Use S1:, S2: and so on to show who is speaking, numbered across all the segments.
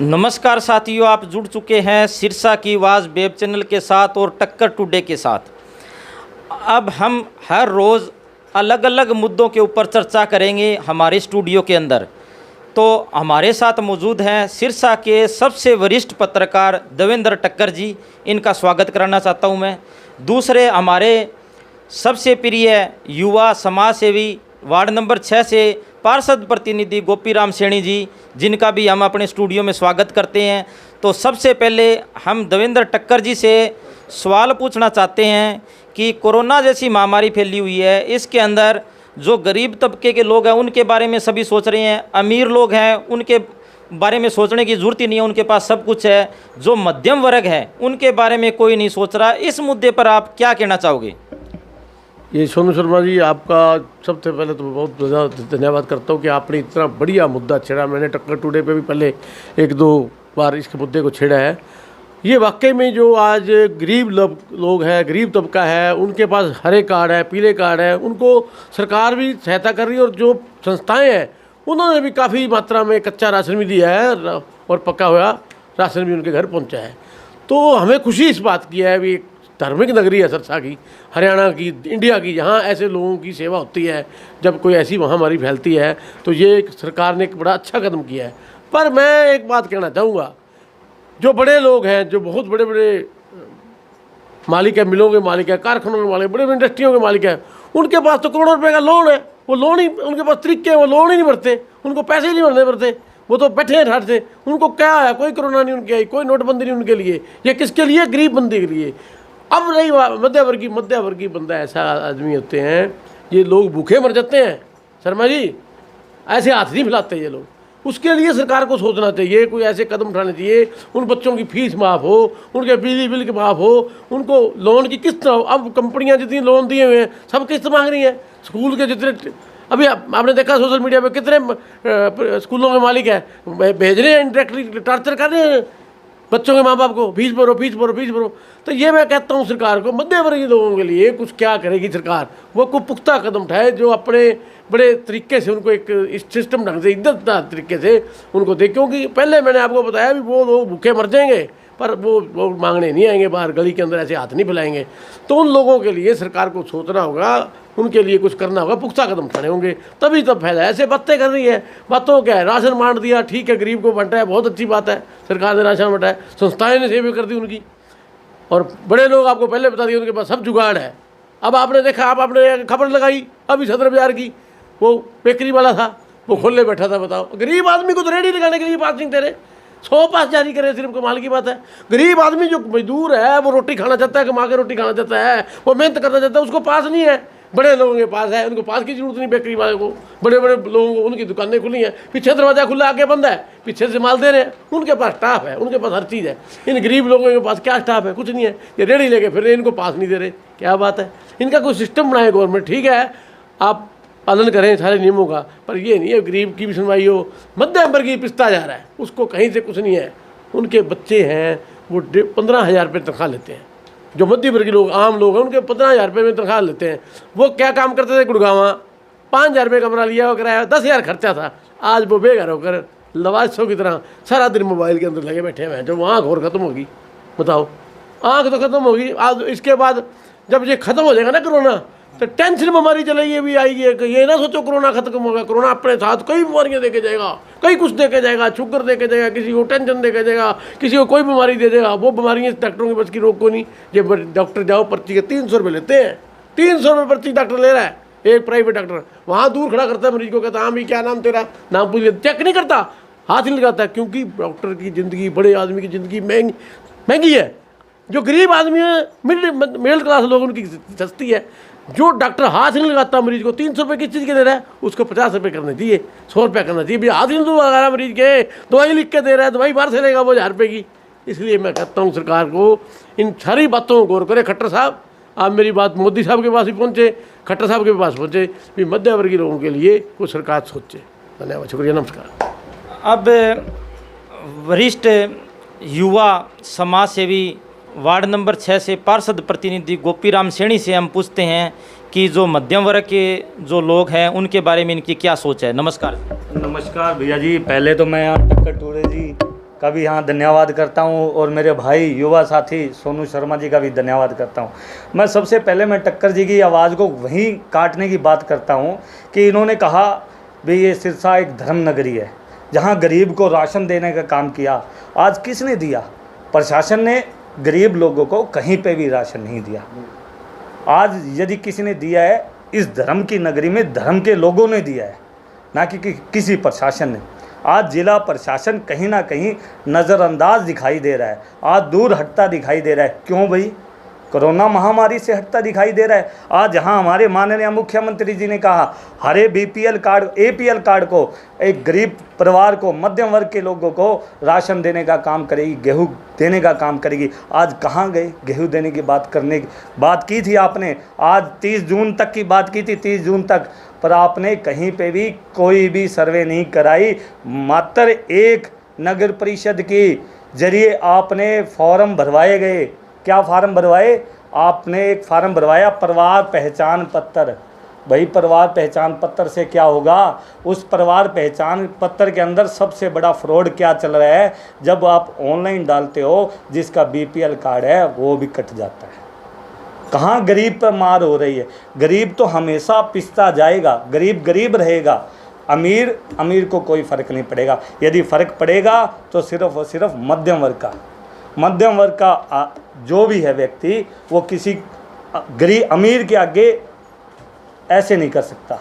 S1: नमस्कार साथियों, आप जुड़ चुके हैं सिरसा की आवाज़ वेब चैनल के साथ और टक्कर टुडे के साथ। अब हम हर रोज़ अलग अलग मुद्दों के ऊपर चर्चा करेंगे हमारे स्टूडियो के अंदर। तो हमारे साथ मौजूद हैं सिरसा के सबसे वरिष्ठ पत्रकार देवेंद्र टक्कर जी, इनका स्वागत कराना चाहता हूं मैं। दूसरे हमारे सबसे प्रिय युवा समाज सेवी वार्ड नंबर 6 से पार्षद प्रतिनिधि गोपीराम सैनी जी, जिनका भी हम अपने स्टूडियो में स्वागत करते हैं। तो सबसे पहले हम देवेंद्र टक्कर जी से सवाल पूछना चाहते हैं कि कोरोना जैसी महामारी फैली हुई है, इसके अंदर जो गरीब तबके के लोग हैं उनके बारे में सभी सोच रहे हैं, अमीर लोग हैं उनके बारे में सोचने की ज़रूरत ही नहीं है, उनके पास सब कुछ है। जो मध्यम वर्ग है उनके बारे में कोई नहीं सोच रहा। इस मुद्दे पर आप क्या कहना चाहोगे?
S2: ये सोनू शर्मा जी, आपका सबसे पहले तो बहुत ज़्यादा धन्यवाद करता हूँ कि आपने इतना बढ़िया मुद्दा छेड़ा। मैंने टक्कर टुडे पे भी पहले एक दो बार इसके मुद्दे को छेड़ा है। ये वाकई में जो आज गरीब लोग हैं, गरीब तबका है, उनके पास हरे कार्ड है, पीले कार्ड है, उनको सरकार भी सहायता कर रही है और जो संस्थाएँ हैं उन्होंने भी काफ़ी मात्रा में कच्चा राशन भी दिया है और पका हुआ राशन भी उनके घर पहुँचा है। तो हमें खुशी इस बात की है, भी धार्मिक नगरी है सिरसा की, हरियाणा की, इंडिया की, जहाँ ऐसे लोगों की सेवा होती है। जब कोई ऐसी महामारी फैलती है तो ये सरकार ने एक बड़ा अच्छा कदम किया है। पर मैं एक बात कहना चाहूँगा, जो बड़े लोग हैं, जो बहुत बड़े बड़े मालिक है, मिलों के मालिक है, कारखानों के मालिक, बड़े बड़े इंडस्ट्रियों के मालिक हैं, उनके पास तो करोड़ों रुपये का लोन है। वो लोन ही, उनके पास तरीके हैं, वो लोन ही नहीं भरते, उनको पैसे ही नहीं भरने पड़ते, वो तो बैठे हैं ठाठ से। उनको क्या है, कोई कोरोना नहीं उनकी आई, कोई नोटबंदी नहीं उनके लिए। ये किसके लिए? गरीब बंदे के लिए। अब रही मध्यवर्गीय बंदा, ऐसा आदमी होते हैं, ये लोग भूखे मर जाते हैं शर्मा जी, ऐसे हाथ नहीं फैलाते ये लोग। उसके लिए सरकार को सोचना चाहिए, कोई ऐसे कदम उठाने चाहिए। उन बच्चों की फीस माफ़ हो, उनके बिजली बिल के माफ़ हो, उनको लोन की किस्त। अब कंपनियां जितनी लोन दिए हुए हैं सब किस्त मांग रही हैं। स्कूल के जितने, अभी आपने देखा सोशल मीडिया पे कितने स्कूलों के मालिक हैं, भेज रहे हैं, इंडायरेक्टली टार्चर कर रहे हैं बच्चों के माँ बाप को, फीस भरो फीस भरो फीस भरो। तो ये मैं कहता हूँ सरकार को, मध्यवर्गीय लोगों के लिए कुछ क्या करेगी सरकार? वो कोई पुख्ता कदम उठाए जो अपने बड़े तरीके से उनको एक सिस्टम ढंग से, इज्जतदार तरीके से उनको दे। क्योंकि पहले मैंने आपको बताया भी वो लोग भूखे मर जाएंगे, पर वो मांगने नहीं आएंगे बाहर, गली के अंदर ऐसे हाथ नहीं फैलाएंगे। तो उन लोगों के लिए सरकार को सोचना होगा, उनके लिए कुछ करना होगा, पुख्ता कदम उठाने होंगे, तभी तब फायदा है। ऐसे बातें कर रही है, बातों क्या है, राशन बांट दिया, ठीक है, गरीब को बांटा है, बहुत अच्छी बात है, सरकार ने राशन बांटा है, संस्थाएं ने सेवा कर दी उनकी। और बड़े लोग, आपको पहले बता दिया, उनके पास सब जुगाड़ है। अब आपने देखा, आपने खबर लगाई अभी सदर बाजार की, वो बेकरी वाला था, वो खोले बैठा था। बताओ, गरीब आदमी को तो रेडी लगाने के लिए पास नहीं दे रहे, 100 पास जारी करे, सिर्फ कमाल की बात है। गरीब आदमी जो मजदूर है, वो रोटी खाना चाहता है, कमा के रोटी खाना चाहता है, वो मेहनत करना चाहता है, उसको पास नहीं है। बड़े लोगों के पास है, उनको पास की जरूरत नहीं। बेकरी वाले को, बड़े बड़े लोगों को, उनकी दुकानें खुली हैं, पीछे दरवाजा खुला, आगे बंद है, पीछे से माल दे रहे हैं, उनके पास स्टाफ है, उनके पास हर चीज़ है। इन गरीब लोगों के पास क्या स्टाफ है? कुछ नहीं है। ये रेडी लेके फिर इनको पास नहीं दे रहे, क्या बात है? इनका कोई सिस्टम बनाए गवर्नमेंट, ठीक है, आप पालन करें सारे नियमों का, पर ये नहीं है गरीब की भी सुनवाई हो। मध्यम वर्ग की पिसता जा रहा है, उसको कहीं से कुछ नहीं है। उनके बच्चे हैं, वो 15,000 रुपये तनख्वाह लेते हैं। जो मध्य वर्गीय लोग, आम लोग हैं, उनके 15,000 रुपये में तनख्वाह लेते हैं। वो क्या काम करते थे? गुड़गांव 5,000 रुपये कमरा लिया, वो किराया 10,000 खर्चा था। आज वो बेघर होकर लवाजों की तरह सारा दिन मोबाइल के अंदर लगे बैठे हुए हैं। जो आँख और ख़त्म होगी, बताओ, आँख तो ख़त्म होगी। आज इसके बाद जब ये ख़त्म हो जाएगा ना कोरोना, तो टेंशन बीमारी चलेगी, ये भी आएगी। ये ना सोचो कोरोना खत्म होगा, कोरोना अपने साथ कई बीमारियां देके जाएगा, कई कुछ देके जाएगा, शुगर देके जाएगा, किसी को टेंशन देके जाएगा, किसी को कोई बीमारी दे देगा। वो बीमारियां डॉक्टरों के बस की रोक को नहीं। जब डॉक्टर जाओ, पर्ची के 300 रुपये लेते हैं, 300 रुपये पर्ची डॉक्टर ले रहा है, एक प्राइवेट डॉक्टर। वहाँ दूर खड़ा करता है मरीज को, कहता हाँ भाई क्या नाम तेरा, नाम पूछ, चेक नहीं करता, हाथ नहीं लगाता। क्योंकि डॉक्टर की ज़िंदगी, बड़े आदमी की ज़िंदगी महंगी है। जो गरीब आदमी है, मिडिल क्लास लोग, उनकी सस्ती है। जो डॉक्टर हाथ नहीं लगाता मरीज को, 300 रुपये किस चीज़ के दे रहा है, उसको 50 रुपये करने चाहिए, 100 रुपया करना चाहिए। भैया हाथ नहीं लगा रहा मरीज के, दवाई लिख के दे रहा है, दवाई बाहर से लेगा वो 1000 रुपये की। इसलिए मैं कहता हूँ सरकार को इन सारी बातों को गौर करे। खट्टर साहब, आप मेरी बात मोदी साहब के पास भी पहुँचे, खट्टर साहब के पास पहुँचे, भी मध्यवर्गीय लोगों के लिए कुछ सरकार सोचे। धन्यवाद, शुक्रिया, नमस्कार।
S1: अब वरिष्ठ युवा समाज सेवी वार्ड नंबर 6 से पार्षद प्रतिनिधि गोपीराम सैनी से हम पूछते हैं कि जो मध्यम वर्ग के जो लोग हैं उनके बारे में इनकी क्या सोच है। नमस्कार।
S3: नमस्कार भैया जी, पहले तो मैं यहाँ टक्कर टुडे जी का भी यहाँ धन्यवाद करता हूँ और मेरे भाई युवा साथी सोनू शर्मा जी का भी धन्यवाद करता हूँ। मैं सबसे पहले मैं टक्कर जी की आवाज़ को वहीं काटने की बात करता हूँ कि इन्होंने कहा भाई ये सिरसा एक धर्म नगरी है जहाँ गरीब को राशन देने का काम किया। आज किसने दिया? प्रशासन ने गरीब लोगों को कहीं पे भी राशन नहीं दिया। आज यदि किसी ने दिया है, इस धर्म की नगरी में धर्म के लोगों ने दिया है, ना कि किसी प्रशासन ने। आज जिला प्रशासन कहीं ना कहीं नज़रअंदाज दिखाई दे रहा है, आज दूर हटता दिखाई दे रहा है। क्यों भाई? कोरोना महामारी से हटता दिखाई दे रहा है। आज जहां हमारे माननीय मुख्यमंत्री जी ने कहा हरे बीपीएल कार्ड एपीएल कार्ड को एक गरीब परिवार को, मध्यम वर्ग के लोगों को राशन देने का काम करेगी, गेहूं देने का काम करेगी। आज कहां गए? गेहूं देने की बात की थी आपने, आज 30 जून तक की बात की थी, 30 जून तक, पर आपने कहीं पे भी कोई भी सर्वे नहीं कराई। मात्र एक नगर परिषद के जरिए आपने फॉर्म भरवाए गए। क्या फार्म भरवाए? आपने एक फार्म भरवाया परिवार पहचान पत्र। भाई परिवार पहचान पत्र से क्या होगा? उस परिवार पहचान पत्र के अंदर सबसे बड़ा फ्रॉड क्या चल रहा है? जब आप ऑनलाइन डालते हो जिसका बीपीएल कार्ड है वो भी कट जाता है। कहाँ गरीब पर मार हो रही है? गरीब तो हमेशा पिसता जाएगा, गरीब गरीब रहेगा, अमीर अमीर को कोई फ़र्क नहीं पड़ेगा। यदि फ़र्क पड़ेगा तो सिर्फ और सिर्फ मध्यम वर्ग का, मध्यम वर्ग का जो भी है व्यक्ति, वो किसी गरीब अमीर के आगे ऐसे नहीं कर सकता,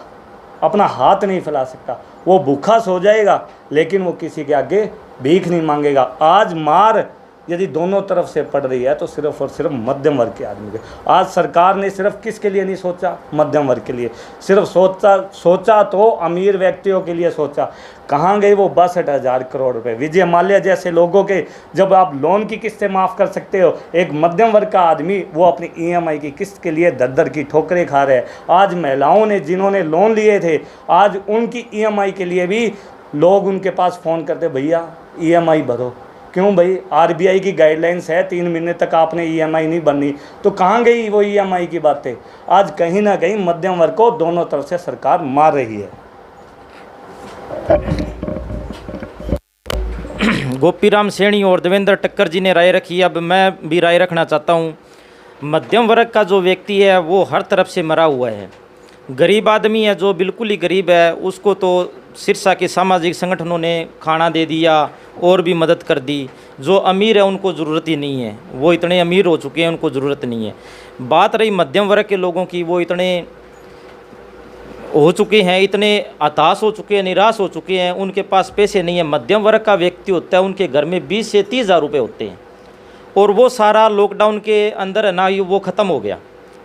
S3: अपना हाथ नहीं फैला सकता। वो भूखा सो जाएगा लेकिन वो किसी के आगे भीख नहीं मांगेगा। आज मार यदि दोनों तरफ से पड़ रही है तो सिर्फ और सिर्फ मध्यम वर्ग के आदमी के। आज सरकार ने सिर्फ किसके लिए नहीं सोचा? मध्यम वर्ग के लिए। सिर्फ सोचा तो अमीर व्यक्तियों के लिए सोचा। कहाँ गए वो 62,000 करोड़ रुपए? विजय माल्या जैसे लोगों के जब आप लोन की किस्तें माफ़ कर सकते हो, एक मध्यम वर्ग का आदमी वो अपनी ईएमआई की किस्त के लिए दर की ठोकरें खा रहे हैं। आज महिलाओं ने जिन्होंने लोन लिए थे, आज उनकी ईएमआई के लिए भी लोग उनके पास फ़ोन करते, भैया ईएमआई भरो। क्यों भाई? आरबीआई की गाइडलाइंस है 3 महीने तक आपने ईएमआई नहीं भरनी। तो कहाँ गई वो ईएमआई की बातें? आज कहीं ना कहीं मध्यम वर्ग को दोनों तरफ से सरकार मार रही है।
S1: गोपीराम सैनी और देवेंद्र टक्कर जी ने राय रखी। अब मैं भी राय रखना चाहता हूँ। मध्यम वर्ग का जो व्यक्ति है वो हर तरफ से मरा हुआ है। गरीब आदमी है जो बिल्कुल ही गरीब है, उसको तो सिरसा के सामाजिक संगठनों ने खाना दे दिया और भी मदद कर दी। जो अमीर है उनको ज़रूरत ही नहीं है, वो इतने अमीर हो चुके हैं, उनको ज़रूरत नहीं है। बात रही मध्यम वर्ग के लोगों की, वो इतने हो चुके हैं, इतने हताश हो चुके हैं, निराश हो चुके हैं, उनके पास पैसे नहीं है। मध्यम वर्ग का व्यक्ति होता है, उनके घर में 20 से 30 हज़ार रुपये होते हैं और वो सारा लॉकडाउन के अंदर है ना, वो ख़त्म हो गया।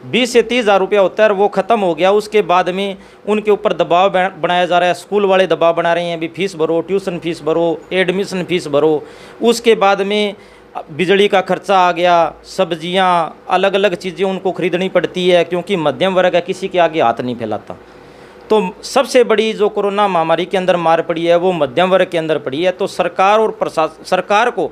S1: 20 से 30 हज़ार रुपया होता है और वो ख़त्म हो गया। उसके बाद में उनके ऊपर दबाव बनाया जा रहा है। स्कूल वाले दबाव बना रहे हैं, अभी फीस भरो, ट्यूशन फीस भरो, एडमिशन फीस भरो। उसके बाद में बिजली का खर्चा आ गया, सब्जियां, अलग अलग चीज़ें उनको ख़रीदनी पड़ती है, क्योंकि मध्यम वर्ग है, किसी के आगे हाथ नहीं फैलाता। तो सबसे बड़ी जो कोरोना महामारी के अंदर मार पड़ी है वो मध्यम वर्ग के अंदर पड़ी है। तो सरकार और सरकार को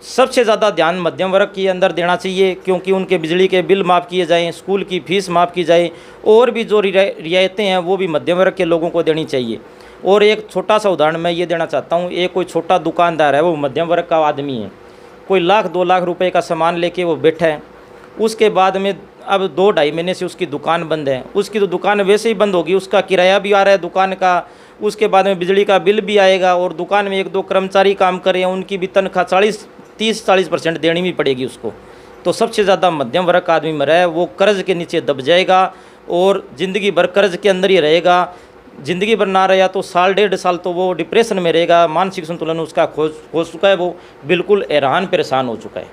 S1: सबसे ज़्यादा ध्यान मध्यम वर्ग के अंदर देना चाहिए, क्योंकि उनके बिजली के बिल माफ़ किए जाएं, स्कूल की फ़ीस माफ़ की जाए, और भी जो रियायतें हैं वो भी मध्यम वर्ग के लोगों को देनी चाहिए। और एक छोटा सा उदाहरण मैं ये देना चाहता हूँ। एक कोई छोटा दुकानदार है, वो मध्यम वर्ग का आदमी है, कोई 1-2 लाख रुपए का सामान लेके वो बैठा है। उसके बाद में अब 2-2.5 महीने से उसकी दुकान बंद है। उसकी तो दुकान वैसे ही बंद होगी, उसका किराया भी आ रहा है दुकान का, उसके बाद में बिजली का बिल भी आएगा, और दुकान में 1-2 कर्मचारी काम कर रहे हैं, उनकी भी तनख्वाह 30-40% देनी भी पड़ेगी उसको। तो सबसे ज़्यादा मध्यम वर्ग का आदमी मरा है, वो कर्ज़ के नीचे दब जाएगा और ज़िंदगी भर कर्ज़ के अंदर ही रहेगा। ज़िंदगी भर ना रहा तो 1-1.5 साल तो वो डिप्रेशन में रहेगा, मानसिक संतुलन उसका खो चुका है, वो बिल्कुल हैरान परेशान हो चुका है।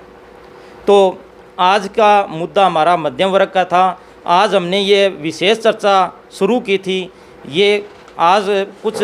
S1: तो आज का मुद्दा हमारा मध्यम वर्ग का था। आज हमने ये विशेष चर्चा शुरू की थी, ये आज कुछ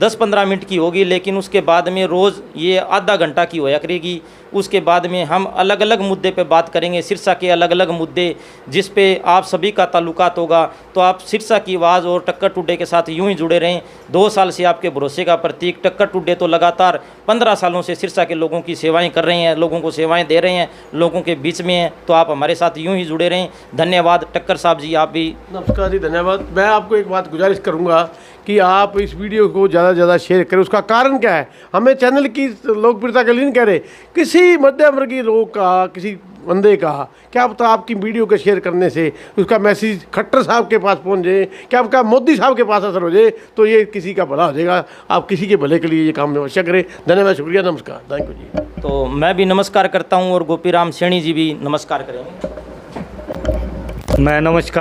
S1: 10-15 मिनट की होगी, लेकिन उसके बाद में रोज़ ये आधा घंटा की होया करेगी। उसके बाद में हम अलग अलग मुद्दे पे बात करेंगे, सिरसा के अलग अलग मुद्दे जिस पे आप सभी का ताल्लुकात होगा। तो आप सिरसा की आवाज़ और टक्कर टुडे के साथ यूं ही जुड़े रहें। 2 साल से आपके भरोसे का प्रतीक टक्कर टुडे तो लगातार 15 सालों से सिरसा के लोगों की सेवाएं कर रहे हैं, लोगों को सेवाएं दे रहे हैं, लोगों के बीच में हैं। तो आप हमारे साथ यूं ही जुड़े रहें। धन्यवाद टक्कर साहब जी, आप भी।
S2: नमस्कार जी, धन्यवाद। मैं आपको एक बात गुजारिश करूँगा कि आप इस वीडियो को ज़्यादा से ज़्यादा शेयर करें। उसका कारण क्या है, हमें चैनल की लोकप्रियता के लिए नहीं कह रहे, किसी मध्यम वर्गीय लोग का, किसी बंदे का क्या पता आपकी वीडियो के शेयर करने से उसका मैसेज खट्टर साहब के पास पहुंच जाए, क्या आपका मोदी साहब के पास असर हो जाए, तो ये किसी का भला हो जाएगा। आप किसी के भले के लिए ये काम अवश्य करें। धन्यवाद, शुक्रिया, नमस्कार, थैंक यू जी।
S1: तो मैं भी नमस्कार करता हूँ और गोपीराम सैनी जी भी नमस्कार करेंगे।
S3: मैं नमस्कार